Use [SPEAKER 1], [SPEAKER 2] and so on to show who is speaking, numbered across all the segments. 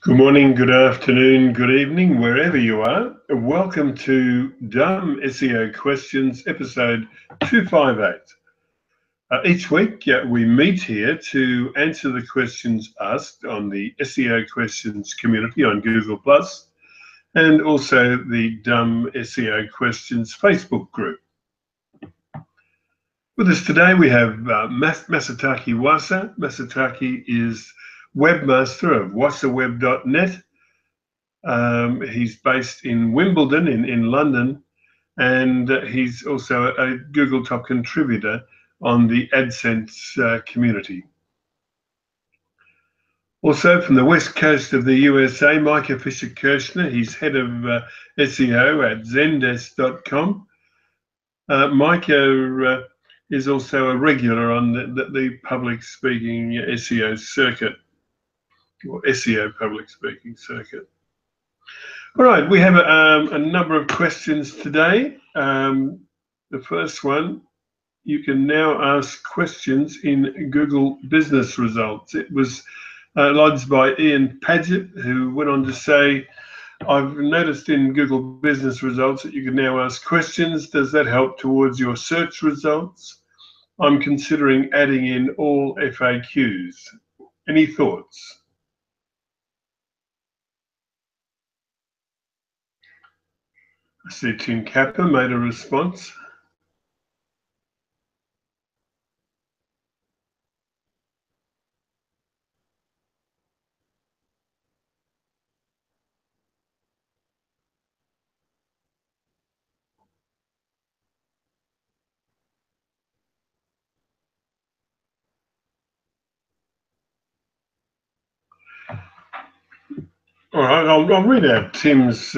[SPEAKER 1] Good morning, good afternoon, good evening, wherever you are. Welcome to Dumb SEO Questions, episode 258. Each week we meet here to answer the questions asked on the SEO Questions community on Google+, and also the Dumb SEO Questions Facebook group. With us today we have Masataki Wasa. Masataki is webmaster of wasaweb.net. He's based in Wimbledon in London, and he's also a Google top contributor on the AdSense community. Also from the west coast of the USA, Micah Fisher-Kirshner. He's head of SEO at Zendesk.com. Micah is also a regular on the public speaking SEO circuit, or SEO public speaking circuit. All right, we have a number of questions today. The first one, you can now ask questions in Google Business Results. It was lodged by Ian Paget, who went on to say, I've noticed in Google Business Results that you can now ask questions. Does that help towards your search results? I'm considering adding in all FAQs. Any thoughts? I see Tim Capper made a response. All right, I'll read out Tim's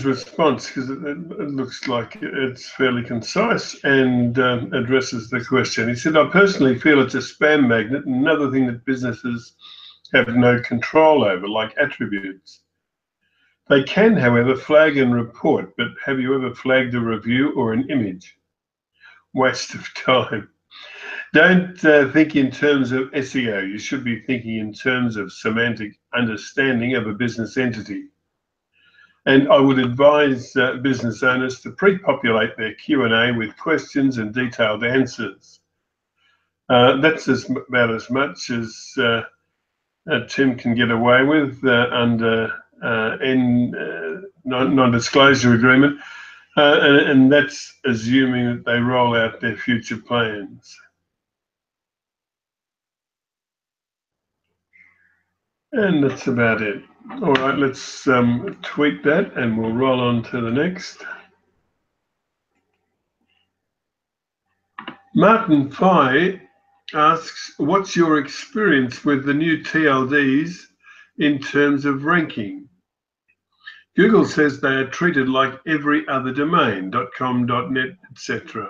[SPEAKER 1] response because it looks like it's fairly concise and addresses the question. He said, I personally feel it's a spam magnet, another thing that businesses have no control over, like attributes. They can, however, flag and report, but have you ever flagged a review or an image? Waste of time. Don't think in terms of SEO. You should be thinking in terms of semantic understanding of a business entity. And I would advise business owners to pre-populate their Q&A with questions and detailed answers. That's about as much as Tim can get away with under non-disclosure agreement, and that's assuming that they roll out their future plans. And that's about it. All right, let's tweak that and we'll roll on to the next. Martin Fye asks, what's your experience with the new TLDs in terms of ranking? Google says they are treated like every other domain, .com, .net, etc.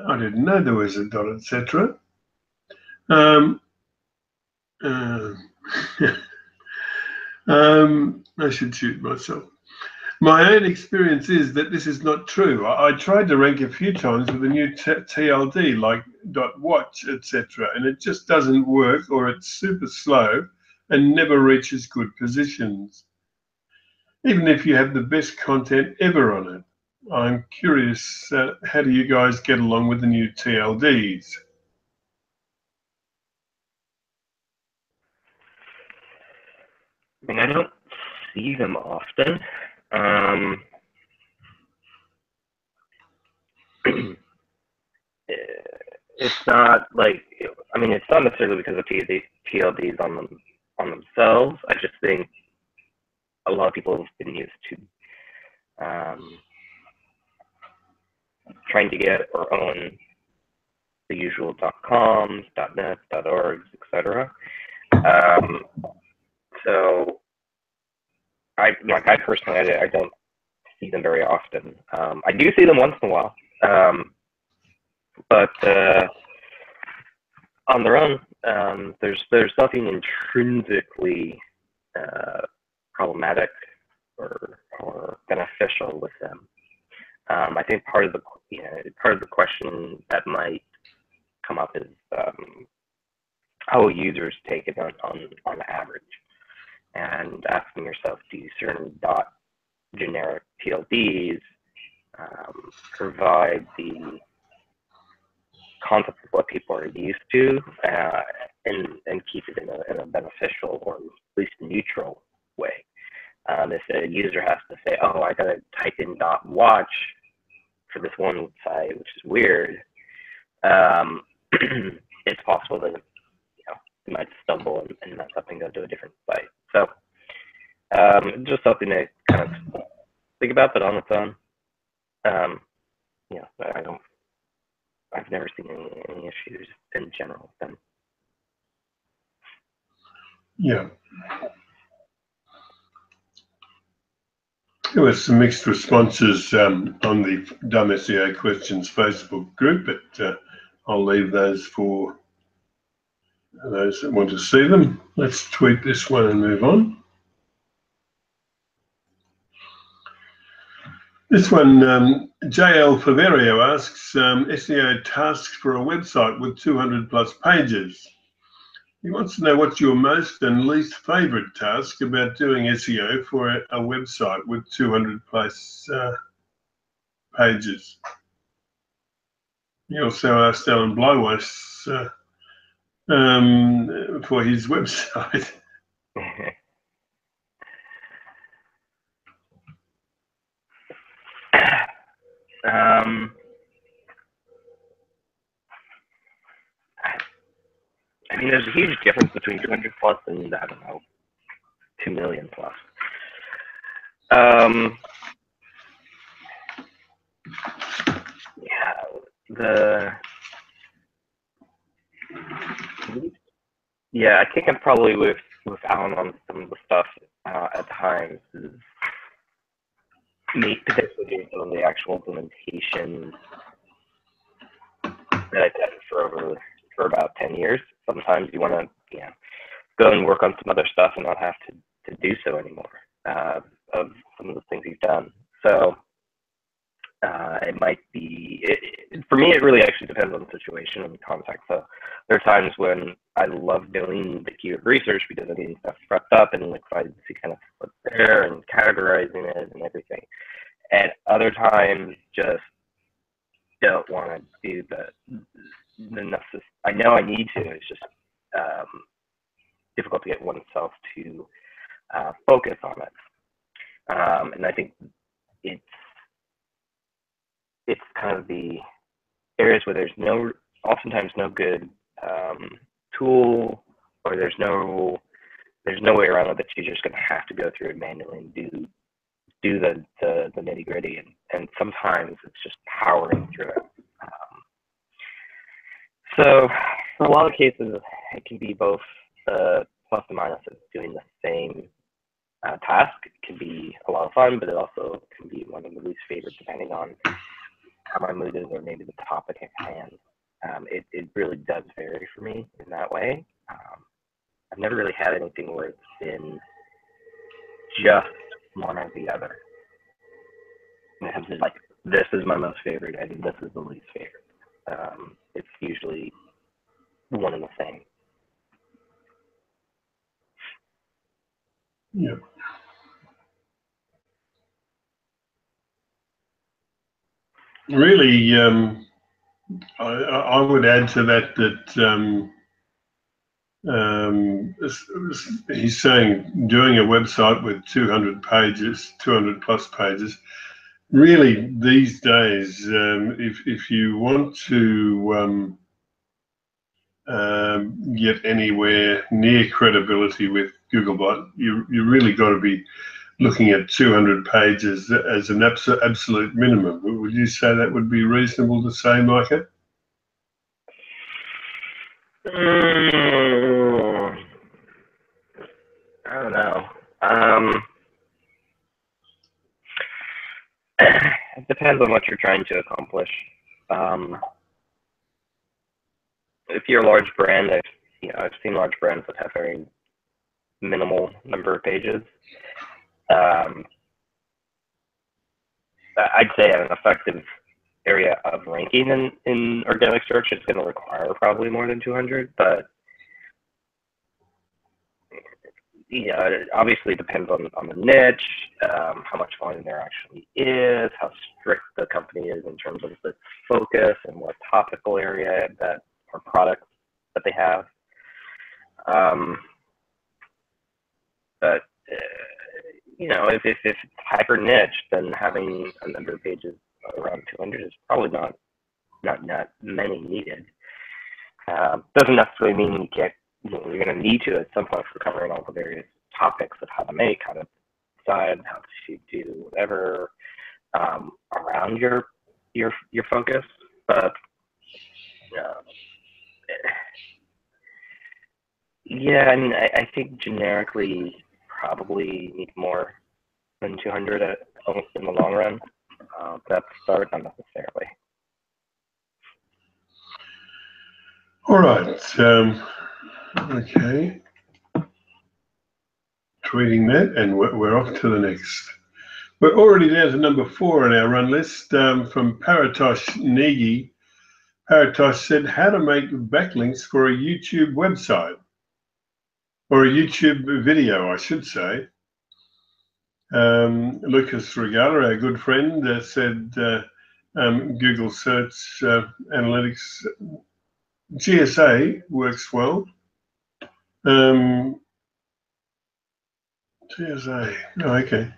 [SPEAKER 1] I didn't know there was a dot, etc. I should shoot myself. My own experience is that this is not true. I tried to rank a few times with a new TLD like .watch, etc., and it just doesn't work, or it's super slow and never reaches good positions, even if you have the best content ever on it. I'm curious, how do you guys get along with the new TLDs?
[SPEAKER 2] I mean, I don't see them often. It's not like, I mean, it's not necessarily because of TLDs on themselves. I just think a lot of people have been used to trying to get or own the usual .coms, .nets, .orgs, etc. So I personally, I don't see them very often. I do see them once in a while, but on their own, there's nothing intrinsically problematic or beneficial with them. I think part of the question that might come up is how users take it on average, and asking yourself, do certain generic TLDs provide the concept of what people are used to, and keep it in a beneficial or at least neutral way. If a user has to say, oh, I gotta type in .watch for this one site, which is weird, it's possible that you might stumble and mess up and go to a different site. So just something to kind of think about, but on its own, I've never seen any issues in general with them.
[SPEAKER 1] Yeah. There were some mixed responses on the Dumb SEO Questions Facebook group, but I'll leave those for those that want to see them. Let's tweak this one and move on. This one, JL Faverio asks, SEO tasks for a website with 200 plus pages. He wants to know what's your most and least favorite task about doing SEO for a website with 200 plus pages. He also asked Alan Blyweiss for his website.
[SPEAKER 2] I mean, there's a huge difference between 200 plus and, I don't know, 2 million plus. I think I'm probably with Alan on some of the stuff at times. Potentially doing some of the actual implementation that I did for about 10 years. Sometimes you want to go and work on some other stuff and not have to do so anymore of some of the things you've done. So it might be, for me, it really actually depends on the situation and the context. So there are times when I love doing the keyword research because I'm getting stuff prepped up and excited to see kind of what's there and categorizing it and everything. And other times just don't want to do the necessary. I know I need to. It's just difficult to get oneself to focus on it. And I think it's kind of the areas where there's oftentimes no good tool, or there's no way around it, that you're just going to have to go through it manually and do the nitty gritty, and sometimes it's just powering through it. So in a lot of cases, it can be both plus and minus of doing the same task. It can be a lot of fun, but it also can be one of the least favorite, depending on how my mood is or maybe the topic at hand. It really does vary for me in that way. I've never really had anything where it's been just one or the other. It comes to like, this is my most favorite and this is the least favorite. It's usually one and the same.
[SPEAKER 1] Yeah. Really, I would add to that he's saying doing a website with 200 pages, 200 plus pages. Really, these days, if you want to get anywhere near credibility with Googlebot, you really got to be looking at 200 pages as an absolute minimum. Would you say that would be reasonable to say, Micah?
[SPEAKER 2] I don't know. It depends on what you're trying to accomplish. If you're a large brand, I've seen large brands that have very minimal number of pages. I'd say an effective area of ranking in organic search is going to require probably more than 200, but it obviously depends on the niche, how much volume there actually is, how strict the company is in terms of the focus and what topical area that or products that they have. But if it's hyper niche, then having a number of pages around 200 is probably not many needed. Doesn't necessarily mean you can't. You're going to need to at some point for covering all the various topics of how to make, how to decide, how to do whatever around your focus. But yeah, I mean, I think generically probably need more than 200 in the long run. That's start, not necessarily.
[SPEAKER 1] All right. Okay. Tweeting that, and we're off to the next. We're already down to number 4 on our run list from Paratosh Negi. Paratosh said, how to make backlinks for a YouTube website, or a YouTube video, I should say. Lucas Regala, our good friend, said Google Search Analytics GSA works well. GSA, oh, okay.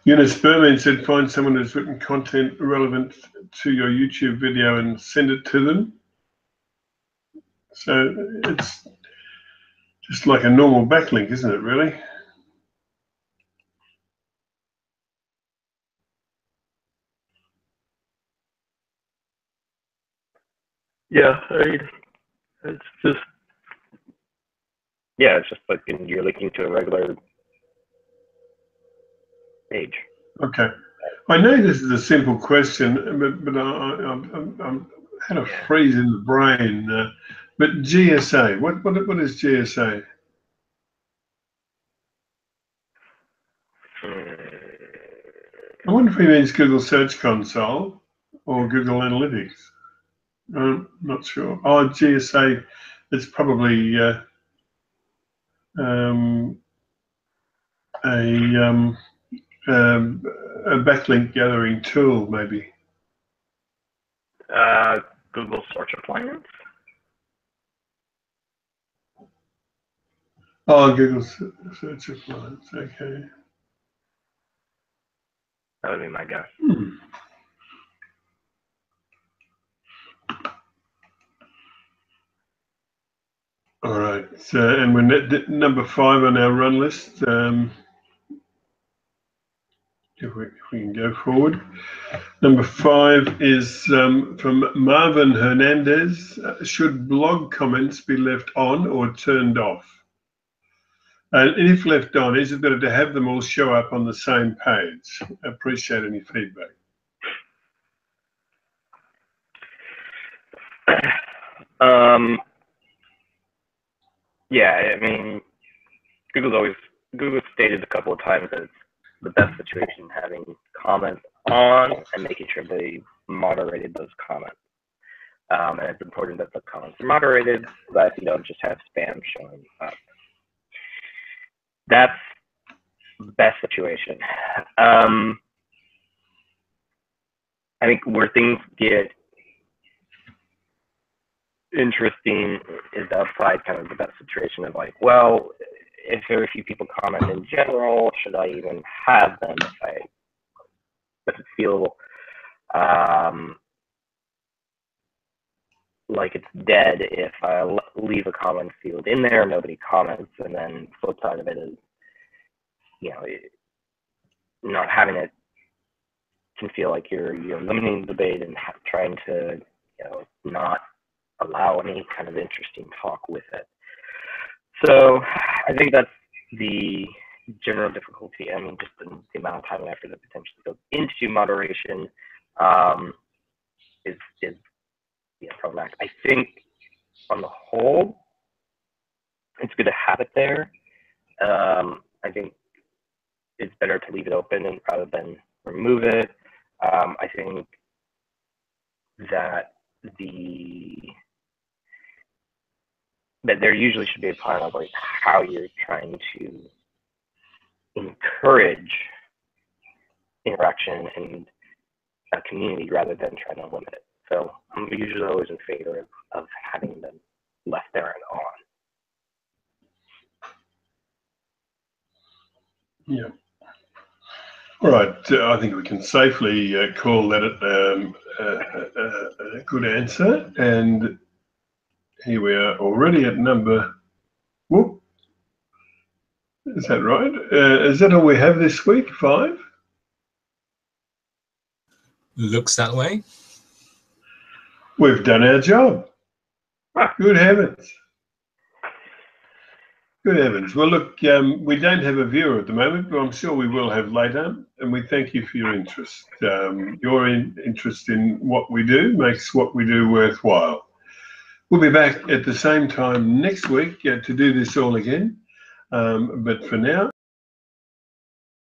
[SPEAKER 1] Eunice Berman said, find someone who's written content relevant to your YouTube video and send it to them. So it's just like a normal backlink, isn't it, really?
[SPEAKER 2] Yeah, it's just like you're linking to a regular page.
[SPEAKER 1] Okay. I know this is a simple question, but I had a freeze in the brain. But GSA, what is GSA? I wonder if he means Google Search Console or Google Analytics. I'm not sure. Oh, GSA, it's probably a backlink gathering tool, maybe.
[SPEAKER 2] Google Search Appliance.
[SPEAKER 1] Oh, Google Search Appliance. Okay.
[SPEAKER 2] That would be my guess.
[SPEAKER 1] All right, and we're number 5 on our run list. If we can go forward. Number 5 is from Marvin Hernandez. Should blog comments be left on or turned off? And if left on, is it better to have them all show up on the same page? I appreciate any feedback.
[SPEAKER 2] Yeah, I mean, Google's stated a couple of times that it's the best situation having comments on and making sure they moderated those comments. And it's important that the comments are moderated so that you don't just have spam showing up. That's the best situation. I think where things get interesting is outside kind of the best situation of like, well, if very few people comment in general, should I even have them? Does it feel like it's dead if I leave a comment field in there, nobody comments, and then the flip side of it is, not having it can feel like you're limiting the debate and trying to, not allow any kind of interesting talk with it. So I think that's the general difficulty. I mean, just the amount of time and effort that potentially goes into moderation is problematic. I think on the whole, it's good to have it there. I think it's better to leave it open rather than remove it. I think that that there usually should be a plan of like how you're trying to encourage interaction and a community rather than trying to limit it. So I'm usually always in favor of having them left there and on.
[SPEAKER 1] Yeah. All right. I think we can safely call that a good answer. And here we are already at number. Whoop. Is that right? Is that all we have this week? 5?
[SPEAKER 3] Looks that way.
[SPEAKER 1] We've done our job. Good heavens. Good heavens. Well, look, we don't have a viewer at the moment, but I'm sure we will have later. And we thank you for your interest. Your interest in what we do makes what we do worthwhile. We'll be back at the same time next week to do this all again. But for now,